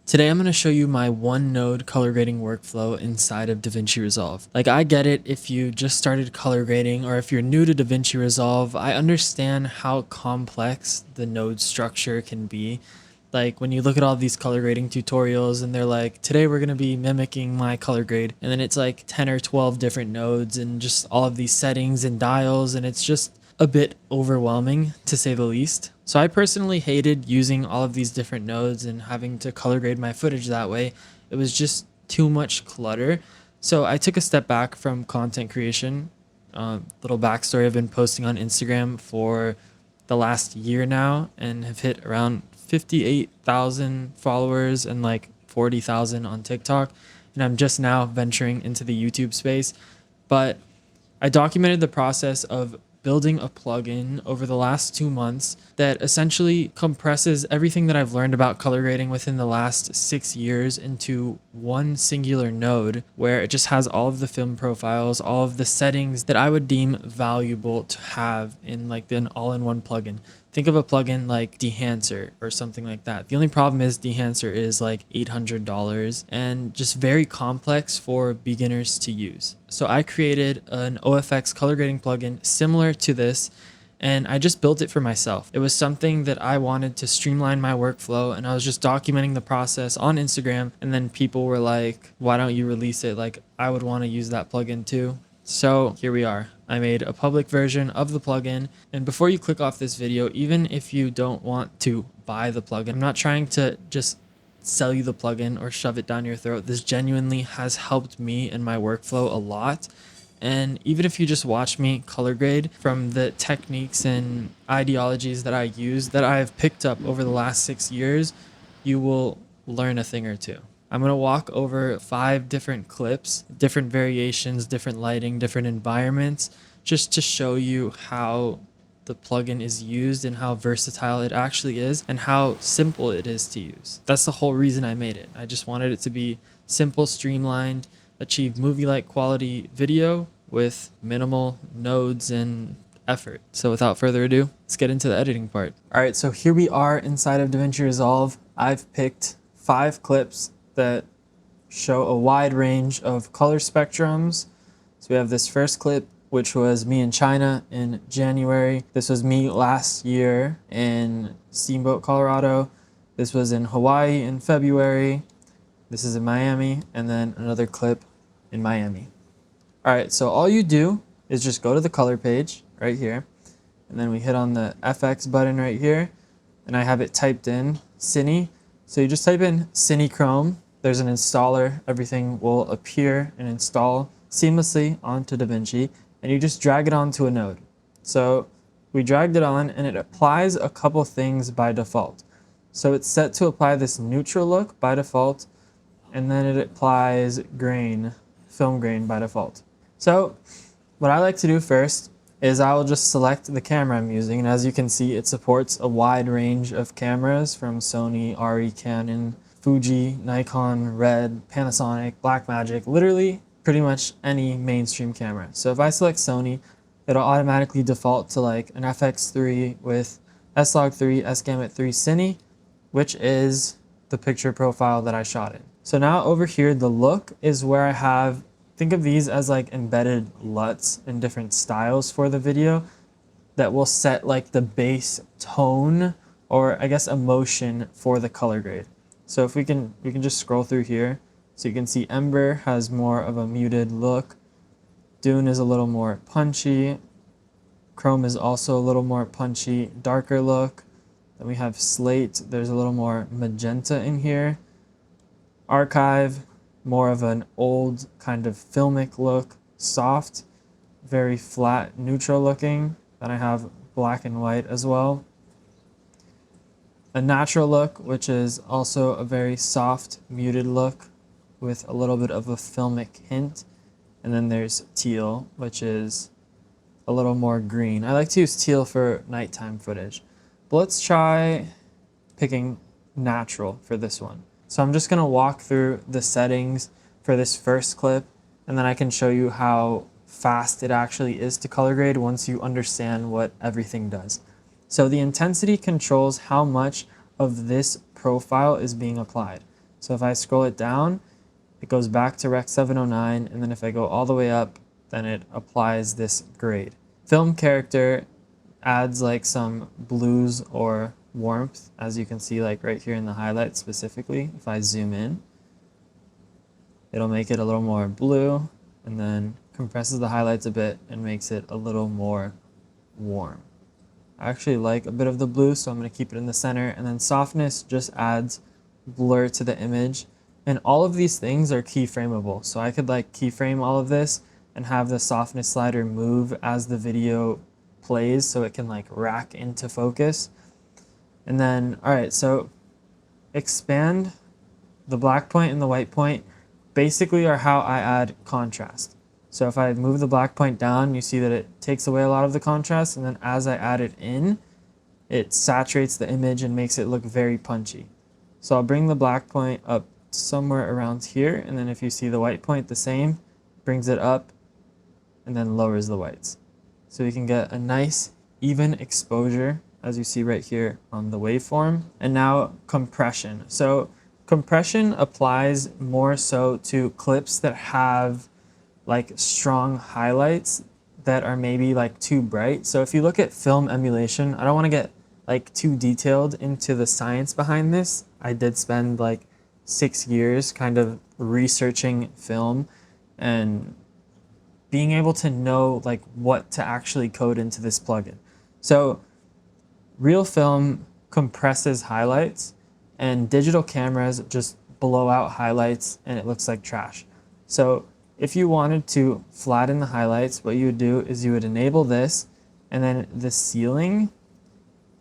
Today I'm going to show you my one node color grading workflow inside of DaVinci Resolve. Like, I get it if you just started color grading or if you're new to DaVinci Resolve, I understand how complex the node structure can be. Like, when you look at all these color grading tutorials and they're like, today we're going to be mimicking my color grade, and then it's like 10 or 12 different nodes and just all of these settings and dials, and it's just a bit overwhelming to say the least. So I personally hated using all of these different nodes and having to color grade my footage that way. It was just too much clutter. So I took a step back from content creation. Little backstory, I've been posting on Instagram for the last year now and have hit around 58,000 followers and like 40,000 on TikTok. And I'm just now venturing into the YouTube space. But I documented the process of building a plugin over the last 2 months that essentially compresses everything that I've learned about color grading within the last 6 years into one singular node, where it just has all of the film profiles, all of the settings that I would deem valuable to have in like an all-in-one plugin. Think of a plugin like Dehancer or something like that. The only problem is Dehancer is like $800 and just very complex for beginners to use. So I created an OFX color grading plugin similar to this, and I just built it for myself. It was something that I wanted to streamline my workflow, and I was just documenting the process on Instagram, and then people were like, why don't you release it? Like, I would want to use that plugin too. So here we are. I made a public version of the plugin. And before you click off this video, even if you don't want to buy the plugin, I'm not trying to just sell you the plugin or shove it down your throat. This genuinely has helped me in my workflow a lot. And even if you just watch me color grade, from the techniques and ideologies that I use that I have picked up over the last 6 years, you will learn a thing or two. I'm going to walk over 5 different clips, different variations, different lighting, different environments, just to show you how the plugin is used and how versatile it actually is and how simple it is to use. That's the whole reason I made it. I just wanted it to be simple, streamlined, achieve movie-like quality video with minimal nodes and effort. So without further ado, let's get into the editing part. All right, so here we are inside of DaVinci Resolve. I've picked 5 clips that show a wide range of color spectrums. So we have this first clip, which was me in China in January. This was me last year in Steamboat, Colorado. This was in Hawaii in February. This is in Miami, and then another clip in Miami. All right, so all you do is just go to the color page right here, and then we hit on the FX button right here, and I have it typed in, Cine. So you just type in CineChrome. There's an installer. Everything will appear and install seamlessly onto DaVinci, and you just drag it onto a node. So we dragged it on, and it applies a couple things by default. So it's set to apply this neutral look by default, and then it applies grain, film grain by default. So what I like to do first is I will just select the camera I'm using, and as you can see, it supports a wide range of cameras from Sony, ARRI, Canon, Fuji, Nikon, Red, Panasonic, Blackmagic, literally pretty much any mainstream camera. So if I select Sony, it'll automatically default to like an FX3 with S-Log3, S-Gamut3 Cine, which is the picture profile that I shot in. So now over here, the look is where I have, think of these as like embedded LUTs in different styles for the video that will set like the base tone, or I guess emotion, for the color grade. So if we can just scroll through here. So you can see Ember has more of a muted look. Dune is a little more punchy. Chrome is also a little more punchy, darker look. Then we have Slate. There's a little more magenta in here. Archive, more of an old kind of filmic look. Soft, very flat, neutral looking. Then I have black and white as well. A natural look, which is also a very soft, muted look with a little bit of a filmic hint. And then there's teal, which is a little more green. I like to use teal for nighttime footage. But let's try picking natural for this one. So I'm just going to walk through the settings for this first clip, and then I can show you how fast it actually is to color grade once you understand what everything does. So the intensity controls how much of this profile is being applied. So if I scroll it down, it goes back to Rec 709, and then if I go all the way up, then it applies this grade. Film character adds like some blues or warmth, as you can see like right here in the highlights specifically. If I zoom in, it'll make it a little more blue, and then compresses the highlights a bit and makes it a little more warm. I actually like a bit of the blue, so I'm going to keep it in the center. And then softness just adds blur to the image. And all of these things are keyframeable. So I could like keyframe all of this and have the softness slider move as the video plays so it can like rack into focus. And then, all right, so expand. The black point and the white point basically are how I add contrast. So if I move the black point down, you see that it takes away a lot of the contrast, and then as I add it in, it saturates the image and makes it look very punchy. So I'll bring the black point up somewhere around here, and then if you see the white point, the same, brings it up and then lowers the whites. So you can get a nice even exposure, as you see right here on the waveform. And now compression. So compression applies more so to clips that have like strong highlights that are maybe like too bright. So if you look at film emulation, I don't want to get like too detailed into the science behind this. I did spend like 6 years kind of researching film and being able to know like what to actually code into this plugin. So real film compresses highlights, and digital cameras just blow out highlights and it looks like trash. So if you wanted to flatten the highlights, what you would do is you would enable this, and then the ceiling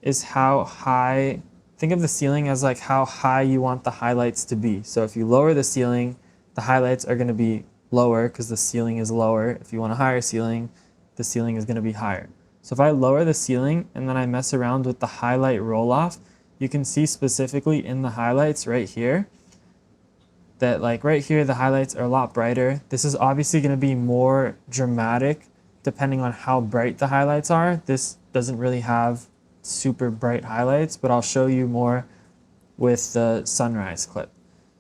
is how high, think of the ceiling as like how high you want the highlights to be. So if you lower the ceiling, the highlights are going to be lower because the ceiling is lower. If you want a higher ceiling, the ceiling is going to be higher. So if I lower the ceiling and then I mess around with the highlight roll off, you can see specifically in the highlights right here that like right here the highlights are a lot brighter. This is obviously going to be more dramatic depending on how bright the highlights are. This doesn't really have super bright highlights, but I'll show you more with the sunrise clip.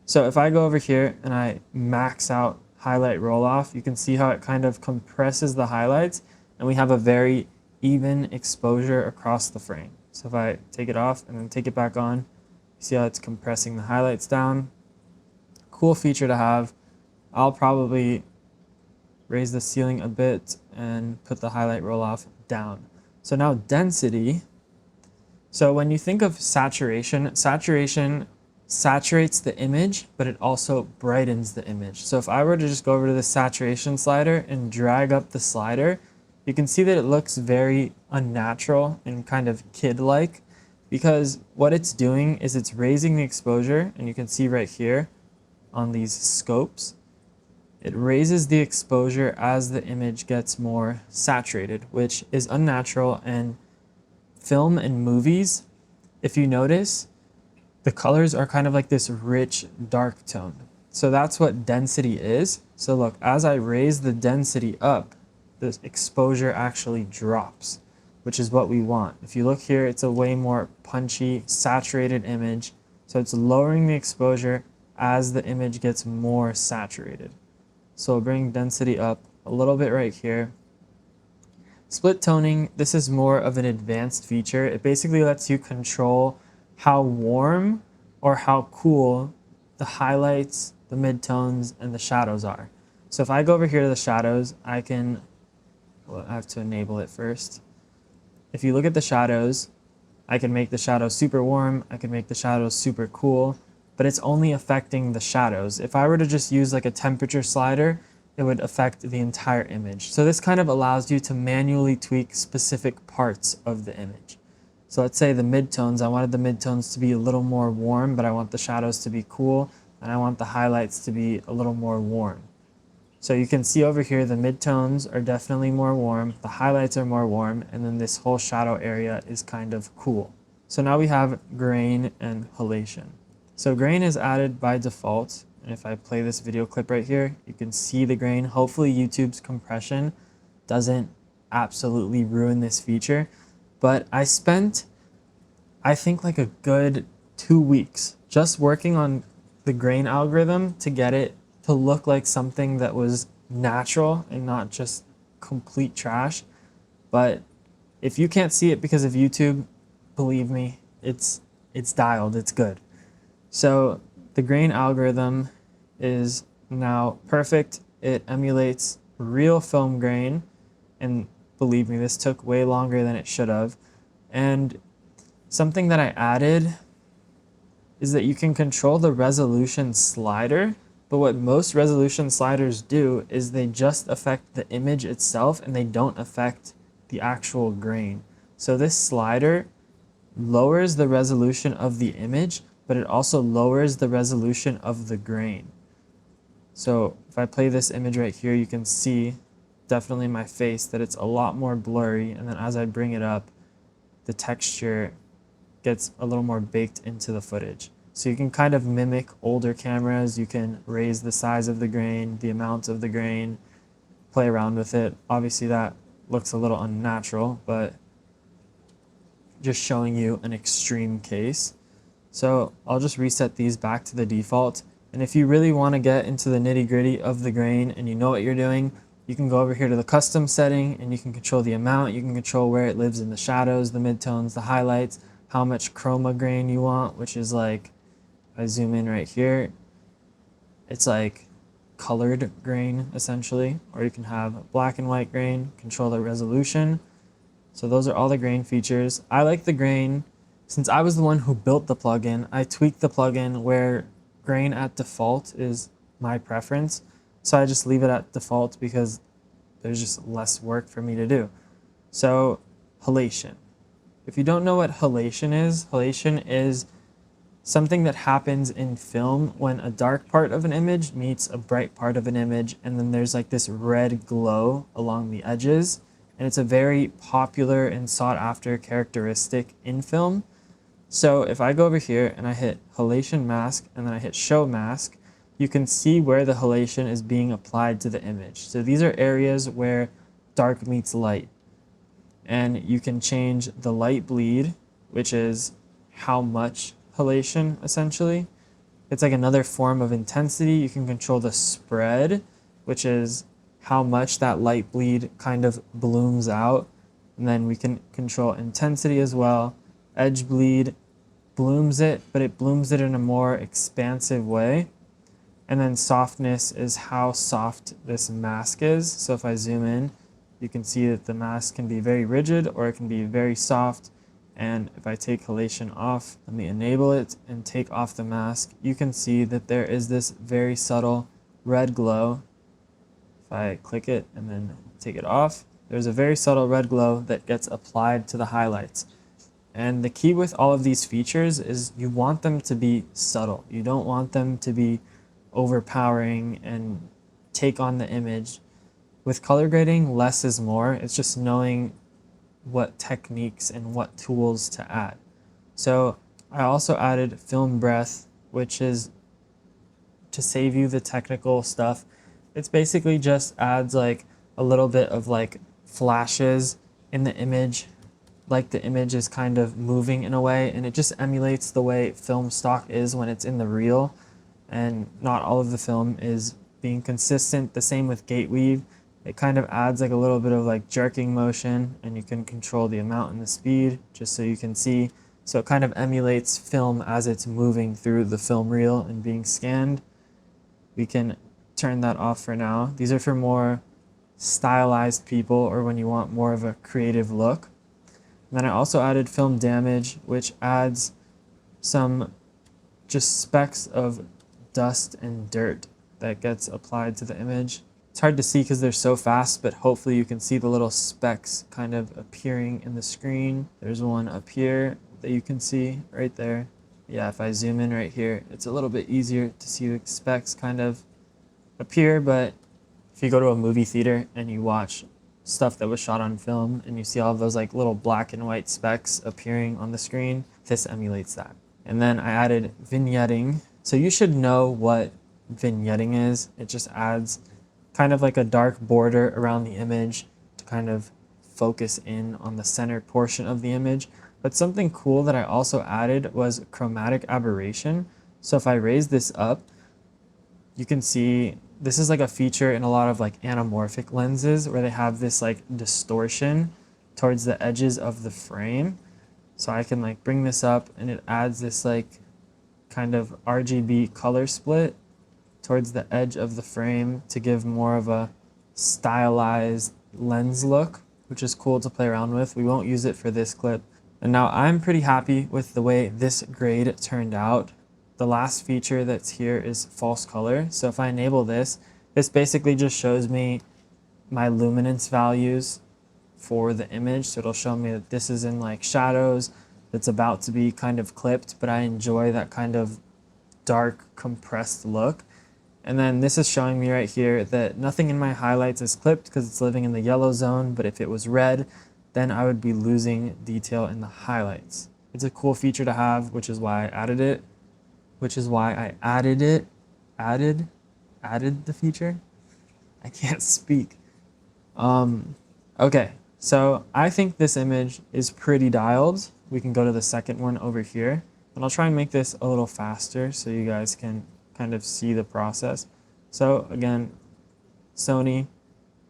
So if I go over here and I max out highlight roll off, you can see how it kind of compresses the highlights, and we have a very even exposure across the frame. So if I take it off and then take it back on, you see how it's compressing the highlights down. Cool feature to have. I'll probably raise the ceiling a bit and put the highlight roll off down. So now density. So when you think of saturation, saturation saturates the image, but it also brightens the image. So if I were to just go over to the saturation slider and drag up the slider, you can see that it looks very unnatural and kind of kid-like, because what it's doing is it's raising the exposure, and you can see right here on these scopes, it raises the exposure as the image gets more saturated, which is unnatural. And film and movies, if you notice, the colors are kind of like this rich dark tone. So that's what density is. So look, as I raise the density up, the exposure actually drops, which is what we want. If you look here, it's a way more punchy, saturated image. So it's lowering the exposure as the image gets more saturated. So I'll bring density up a little bit right here. Split toning, this is more of an advanced feature. It basically lets you control how warm or how cool the highlights, the midtones, and the shadows are. So if I go over here to the shadows, I have to enable it first. If you look at the shadows, I can make the shadows super warm, I can make the shadows super cool, but it's only affecting the shadows. If I were to just use like a temperature slider, it would affect the entire image. So this kind of allows you to manually tweak specific parts of the image. So let's say the midtones, I wanted the midtones to be a little more warm, but I want the shadows to be cool, and I want the highlights to be a little more warm. So you can see over here the midtones are definitely more warm, the highlights are more warm, and then this whole shadow area is kind of cool. So now we have grain and halation. So grain is added by default, and if I play this video clip right here, you can see the grain. Hopefully YouTube's compression doesn't absolutely ruin this feature, but I spent, I think, like a good 2 weeks just working on the grain algorithm to get it to look like something that was natural and not just complete trash. But if you can't see it because of YouTube, believe me, it's dialed, it's good. So the grain algorithm is now perfect. It emulates real film grain, and believe me, this took way longer than it should have. And something that I added is that you can control the resolution slider, but what most resolution sliders do is they just affect the image itself and they don't affect the actual grain. So this slider lowers the resolution of the image, but it also lowers the resolution of the grain. So if I play this image right here, you can see definitely in my face that it's a lot more blurry, and then as I bring it up, the texture gets a little more baked into the footage. So you can kind of mimic older cameras. You can raise the size of the grain, the amount of the grain, play around with it. Obviously that looks a little unnatural, but just showing you an extreme case. So I'll just reset these back to the default. And if you really want to get into the nitty gritty of the grain and you know what you're doing, you can go over here to the custom setting and you can control the amount. You can control where it lives in the shadows, the midtones, the highlights, how much chroma grain you want, which is like, if I zoom in right here, it's like colored grain essentially, or you can have black and white grain, control the resolution. So those are all the grain features. I like the grain. Since I was the one who built the plugin, I tweaked the plugin where grain at default is my preference. So I just leave it at default because there's just less work for me to do. So halation. If you don't know what halation is something that happens in film when a dark part of an image meets a bright part of an image, and then there's like this red glow along the edges. And it's a very popular and sought after characteristic in film. So if I go over here and I hit halation mask and then I hit show mask, you can see where the halation is being applied to the image. So these are areas where dark meets light. And you can change the light bleed, which is how much halation essentially. It's like another form of intensity. You can control the spread, which is how much that light bleed kind of blooms out. And then we can control intensity as well. Edge bleed blooms it, but it blooms it in a more expansive way. And then softness is how soft this mask is. So if I zoom in, you can see that the mask can be very rigid or it can be very soft. And if I take halation off, let me enable it and take off the mask, you can see that there is this very subtle red glow. If I click it and then take it off, there's a very subtle red glow that gets applied to the highlights. And the key with all of these features is you want them to be subtle. You don't want them to be overpowering and take on the image. With color grading, less is more. It's just knowing what techniques and what tools to add. So I also added film breath, which is to save you the technical stuff. It's basically just adds like a little bit of like flashes in the image, like the image is kind of moving in a way, and it just emulates the way film stock is when it's in the reel, and not all of the film is being consistent. The same with gate weave. It kind of adds like a little bit of like jerking motion, and you can control the amount and the speed just so you can see. So it kind of emulates film as it's moving through the film reel and being scanned. We can turn that off for now. These are for more stylized people or when you want more of a creative look. And then I also added film damage, which adds some just specks of dust and dirt that gets applied to the image. It's hard to see because they're so fast, but hopefully you can see the little specks kind of appearing in the screen. There's one up here that you can see right there. Yeah, if I zoom in right here, it's a little bit easier to see the specks kind of appear, but if you go to a movie theater and you watch stuff that was shot on film and you see all of those like little black and white specks appearing on the screen, this emulates that. And then I added vignetting. So you should know what vignetting is. It just adds kind of like a dark border around the image to kind of focus in on the center portion of the image. But something cool that I also added was chromatic aberration. So if I raise this up, you can see this is like a feature in a lot of like anamorphic lenses where they have this like distortion towards the edges of the frame. So I can like bring this up and it adds this like kind of RGB color split towards the edge of the frame to give more of a stylized lens look, which is cool to play around with. We won't use it for this clip. And now I'm pretty happy with the way this grade turned out. The last feature that's here is false color. So if I enable this, this basically just shows me my luminance values for the image. So it'll show me that this is in like shadows, that's about to be kind of clipped, but I enjoy that kind of dark compressed look. And then this is showing me right here that nothing in my highlights is clipped because it's living in the yellow zone, but if it was red, then I would be losing detail in the highlights. It's a cool feature to have, which is why I added it. Added the feature. I can't speak. Okay, so I think this image is pretty dialed. We can go to the second one over here, and I'll try and make this a little faster so you guys can kind of see the process. So again, Sony,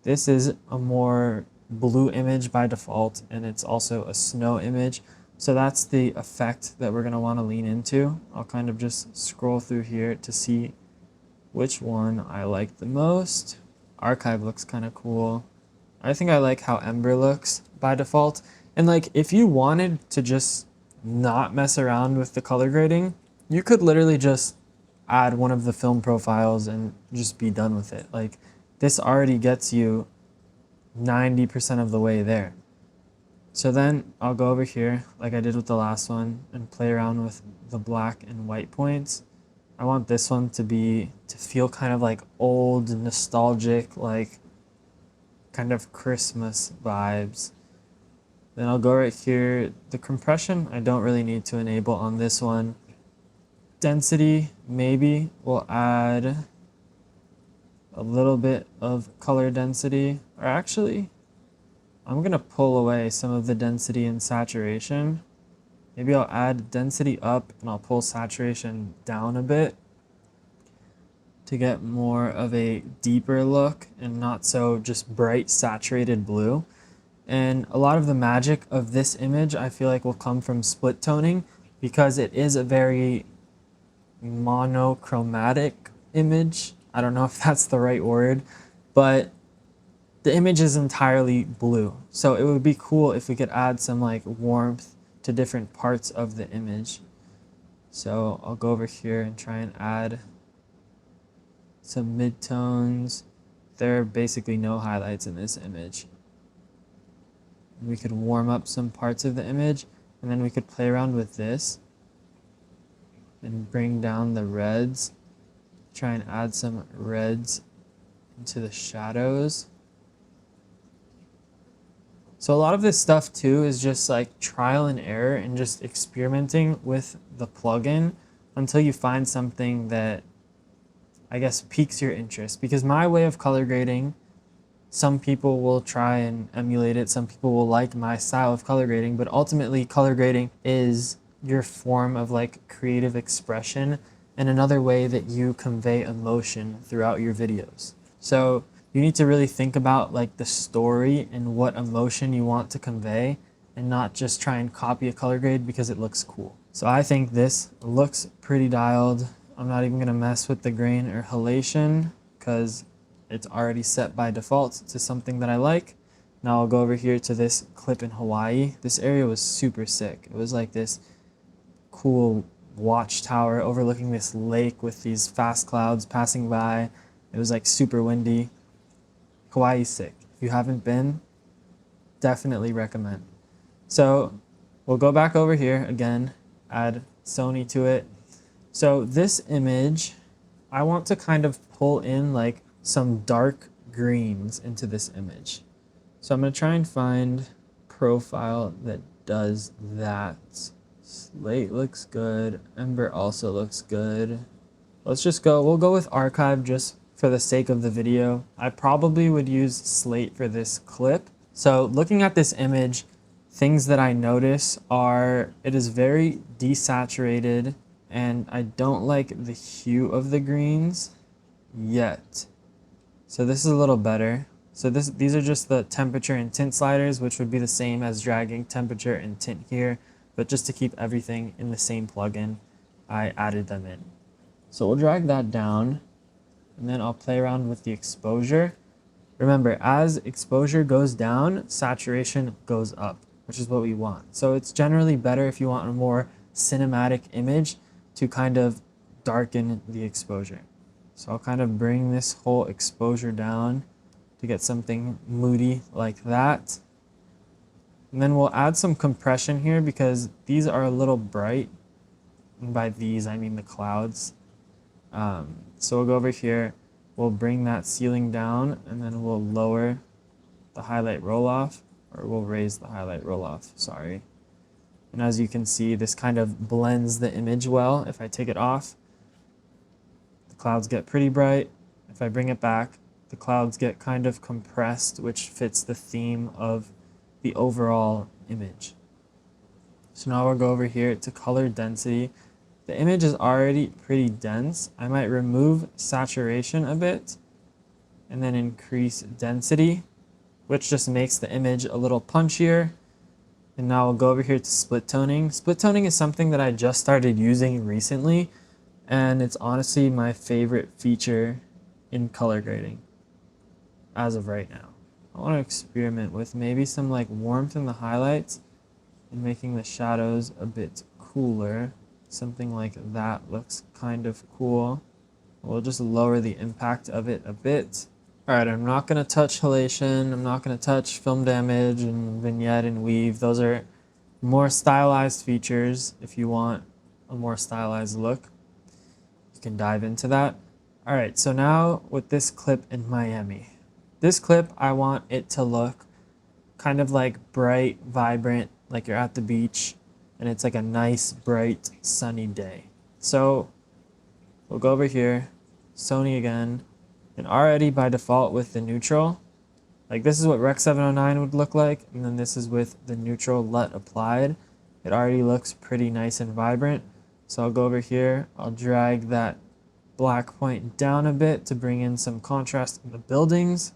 this is a more blue image by default, and it's also a snow image. So that's the effect that we're going to want to lean into. I'll kind of just scroll through here to see which one I like the most. Archive looks kind of cool. I think I like how Ember looks by default. And like, if you wanted to just not mess around with the color grading, you could literally just add one of the film profiles and just be done with it. Like, this already gets you 90% of the way there. So then I'll go over here like I did with the last one and play around with the black and white points. I want this one to feel kind of like old, nostalgic, like kind of Christmas vibes. Then I'll go right here. The compression, I don't really need to enable on this one. Density, maybe we'll add a little bit of color density, or actually, I'm gonna pull away some of the density and saturation. Maybe I'll add density up and I'll pull saturation down a bit to get more of a deeper look and not so just bright saturated blue. And a lot of the magic of this image I feel like will come from split toning because it is a very monochromatic image. I don't know if that's the right word, but the image is entirely blue. So it would be cool if we could add some like warmth to different parts of the image. So I'll go over here and try and add some midtones. There are basically no highlights in this image. We could warm up some parts of the image, and then we could play around with this and bring down the reds. Try and add some reds into the shadows. So a lot of this stuff too is just like trial and error and just experimenting with the plugin until you find something that I guess piques your interest. Because my way of color grading, some people will try and emulate it, some people will like my style of color grading, but ultimately color grading is your form of like creative expression and another way that you convey emotion throughout your videos. So you need to really think about like the story and what emotion you want to convey and not just try and copy a color grade because it looks cool. So I think this looks pretty dialed. I'm not even gonna mess with the grain or halation because it's already set by default to something that I like. Now I'll go over here to this clip in Hawaii. This area was super sick. It was like this cool watchtower overlooking this lake with these fast clouds passing by. It was like super windy. Hawaii's sick. If you haven't been, definitely recommend. So we'll go back over here again, add Sony to it. So this image, I want to kind of pull in like some dark greens into this image. So I'm gonna try and find profile that does that. Slate looks good. Ember also looks good. Let's just go, we'll go with archive just for the sake of the video. I probably would use slate for this clip. So looking at this image, things that I notice are it is very desaturated and I don't like the hue of the greens yet. So this is a little better. So these are just the temperature and tint sliders, which would be the same as dragging temperature and tint here, but just to keep everything in the same plugin, I added them in. So we'll drag that down, and then I'll play around with the exposure. Remember, as exposure goes down, saturation goes up, which is what we want. So it's generally better if you want a more cinematic image to kind of darken the exposure. So I'll kind of bring this whole exposure down to get something moody like that. And then we'll add some compression here because these are a little bright. And by these, I mean the clouds. So we'll go over here, we'll bring that ceiling down, and then we'll lower the highlight roll off, or we'll raise the highlight roll off, sorry. And as you can see, this kind of blends the image well. If I take it off, the clouds get pretty bright. If I bring it back, the clouds get kind of compressed, which fits the theme of the overall image. So now we'll go over here to color density. The image is already pretty dense. I might remove saturation a bit and then increase density, which just makes the image a little punchier. And now I'll go over here to split toning. Split toning is something that I just started using recently, and it's honestly my favorite feature in color grading as of right now. I want to experiment with maybe some like warmth in the highlights and making the shadows a bit cooler. Something like that looks kind of cool. We'll just lower the impact of it a bit. All right, I'm not going to touch halation. I'm not going to touch film damage and vignette and weave. Those are more stylized features. If you want a more stylized look, you can dive into that. All right, so now with this clip in Miami. This clip, I want it to look kind of like bright, vibrant, like you're at the beach, and it's like a nice, bright, sunny day. So we'll go over here, Sony again, and already by default with the neutral, like this is what Rec 709 would look like, and then this is with the neutral LUT applied. It already looks pretty nice and vibrant. So I'll go over here, I'll drag that black point down a bit to bring in some contrast in the buildings.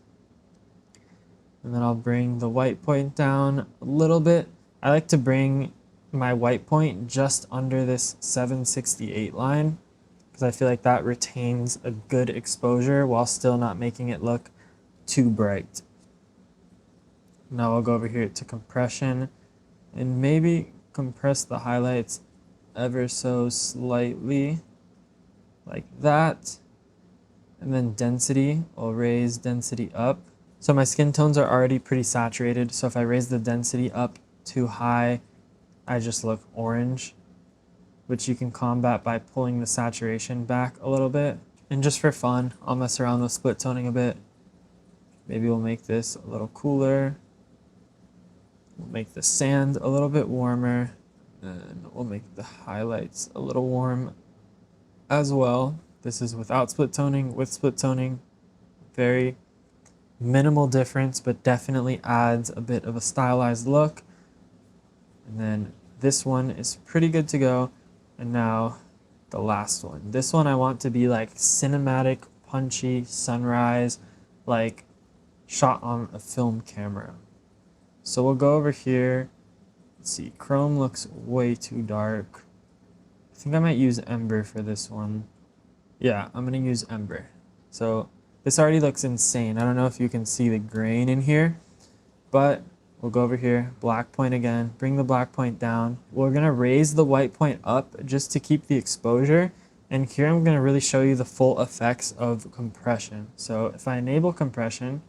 And then I'll bring the white point down a little bit. I like to bring my white point just under this 768 line because I feel like that retains a good exposure while still not making it look too bright. Now I'll go over here to compression and maybe compress the highlights ever so slightly like that. And then density, I'll raise density up. So my skin tones are already pretty saturated, so if I raise the density up too high, I just look orange, which you can combat by pulling the saturation back a little bit. And just for fun, I'll mess around with split toning a bit. Maybe we'll make this a little cooler. We'll make the sand a little bit warmer, and we'll make the highlights a little warm as well. This is without split toning. With split toning, very minimal difference, but definitely adds a bit of a stylized look. And then this one is pretty good to go. And now the last one. This one I want to be like cinematic, punchy, sunrise, like shot on a film camera. So we'll go over here. Let's see, Chrome looks way too dark. I think I might use Ember for this one. Yeah, I'm gonna use Ember. So this already looks insane. I don't know if you can see the grain in here, but we'll go over here, black point again, bring the black point down. We're gonna raise the white point up just to keep the exposure. And here I'm gonna really show you the full effects of compression. So if I enable compression,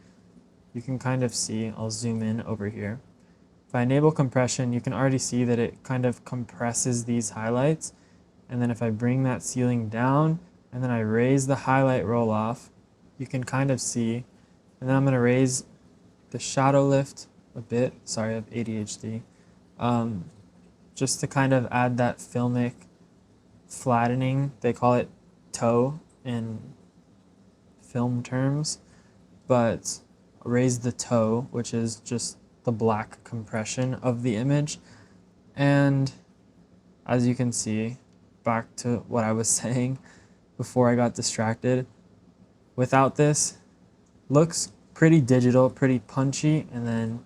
you can kind of see, I'll zoom in over here. If I enable compression, you can already see that it kind of compresses these highlights. And then if I bring that ceiling down and then I raise the highlight roll off, you can kind of see. And then I'm going to raise the shadow lift a bit. Sorry, I have ADHD. Just to kind of add that filmic flattening. They call it toe in film terms. But raise the toe, which is just the black compression of the image. And as you can see, back to what I was saying before I got distracted. Without this, looks pretty digital, pretty punchy, and then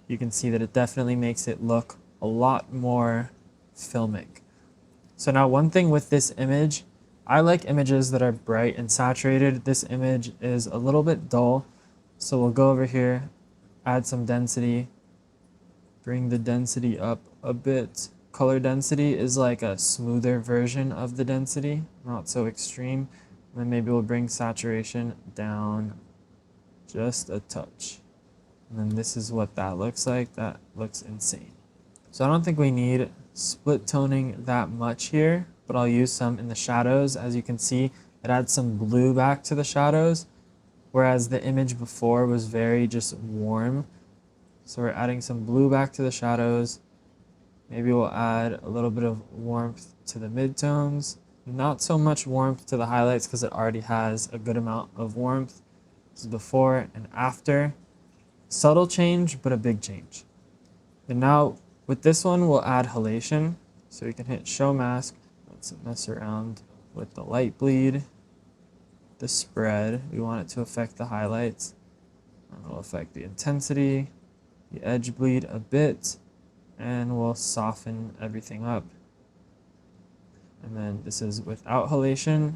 you can see that it definitely makes it look a lot more filmic. So now one thing with this image, I like images that are bright and saturated. This image is a little bit dull, so we'll go over here, add some density, bring the density up a bit. Color density is like a smoother version of the density, not so extreme. And then maybe we'll bring saturation down just a touch. And then this is what that looks like. That looks insane. So I don't think we need split toning that much here, but I'll use some in the shadows. As you can see, it adds some blue back to the shadows, whereas the image before was very just warm. So we're adding some blue back to the shadows. Maybe we'll add a little bit of warmth to the midtones. Not so much warmth to the highlights because it already has a good amount of warmth. This is before and after. Subtle change, but a big change. And now with this one, we'll add halation. So we can hit show mask. Let's mess around with the light bleed, the spread. We want it to affect the highlights. And it'll affect the intensity, the edge bleed a bit, and we'll soften everything up. And then this is without halation.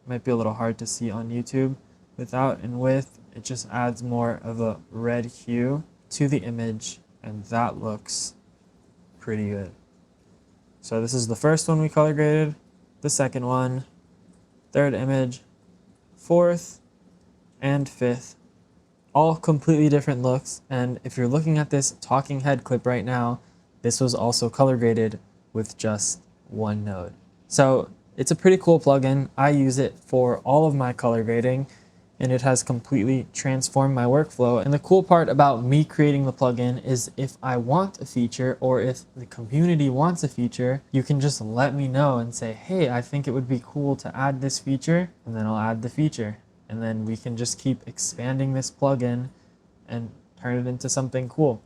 Might be a little hard to see on YouTube. Without and with, it just adds more of a red hue to the image, and that looks pretty good. So this is the first one we color graded, the second one, third image, fourth, and fifth. All completely different looks, and if you're looking at this talking head clip right now, this was also color graded with just one node. So it's a pretty cool plugin. I use it for all of my color grading, and it has completely transformed my workflow. And the cool part about me creating the plugin is if I want a feature or if the community wants a feature, you can just let me know and say, hey, I think it would be cool to add this feature, and then I'll add the feature. And then we can just keep expanding this plugin and turn it into something cool.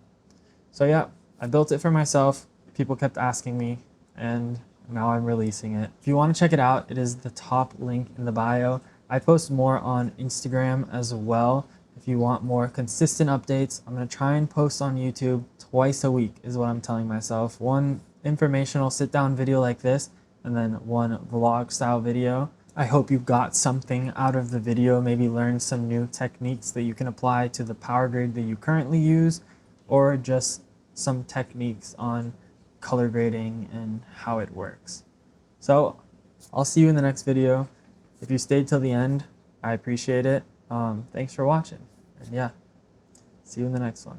So yeah, I built it for myself. People kept asking me, and now I'm releasing it. If you want to check it out, it is the top link in the bio. I post more on Instagram as well. If you want more consistent updates, I'm going to try and post on YouTube twice a week is what I'm telling myself. One informational sit-down video like this, and then one vlog style video. I hope you got something out of the video, maybe learned some new techniques that you can apply to the power grade that you currently use, or just some techniques on color grading and how it works. So I'll see you in the next video. If you stayed till the end, I appreciate it. Thanks for watching. And yeah, see you in the next one.